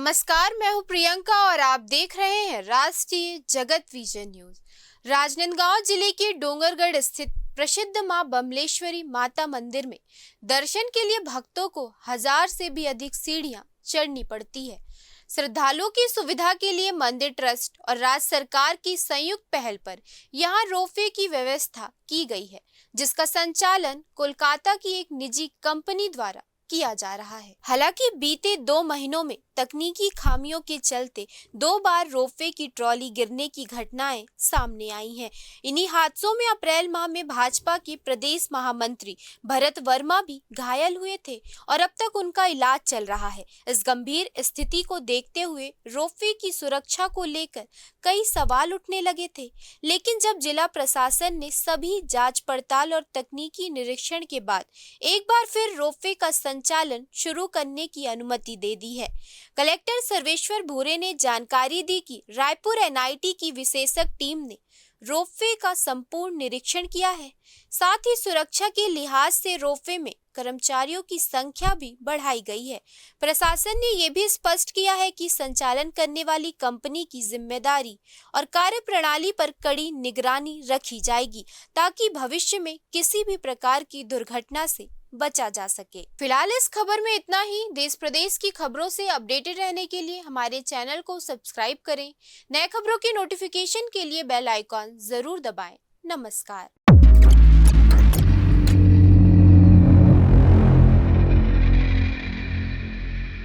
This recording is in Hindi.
नमस्कार, मैं हूं प्रियंका और आप देख रहे हैं राष्ट्रीय जगत विजय न्यूज। राजनांदगांव जिले के डोंगरगढ़ स्थित प्रसिद्ध मां बमलेश्वरी माता मंदिर में दर्शन के लिए भक्तों को 1000 से भी अधिक सीढ़ियां चढ़नी पड़ती है। श्रद्धालुओं की सुविधा के लिए मंदिर ट्रस्ट और राज्य सरकार की संयुक्त पहल पर यहां रोपवे की व्यवस्था की गई है, जिसका संचालन कोलकाता की एक निजी कंपनी द्वारा किया जा रहा है। हालांकि बीते 2 महीनों में तकनीकी खामियों के चलते 2 बार रोपवे की ट्रॉली गिरने की घटनाएं सामने आई हैं। इन्हीं हादसों में अप्रैल माह में भाजपा के प्रदेश महामंत्री भरत वर्मा भी घायल हुए थे और अब तक उनका इलाज चल रहा है। इस गंभीर स्थिति को देखते हुए रोपवे की सुरक्षा को लेकर कई सवाल उठने लगे थे, लेकिन जब जिला प्रशासन ने सभी जांच पड़ताल और तकनीकी निरीक्षण के बाद एक बार फिर रोपवे का संचालन शुरू करने की अनुमति दे दी है। कलेक्टर सर्वेश्वर भूरे ने जानकारी दी कि रायपुर एनआईटी की विशेषज्ञ टीम ने रोपवे का संपूर्ण निरीक्षण किया है। साथ ही सुरक्षा के लिहाज से रोपवे में कर्मचारियों की संख्या भी बढ़ाई गई है। प्रशासन ने यह भी स्पष्ट किया है कि संचालन करने वाली कंपनी की जिम्मेदारी और कार्यप्रणाली पर कड़ी निगरानी रखी जाएगी, ताकि भविष्य में किसी भी प्रकार की दुर्घटना से बचा जा सके। फिलहाल इस खबर में इतना ही। देश प्रदेश की खबरों से अपडेटेड रहने के लिए हमारे चैनल को सब्सक्राइब करें। नए खबरों की नोटिफिकेशन के लिए बेल आइकॉन जरूर दबाएं। नमस्कार।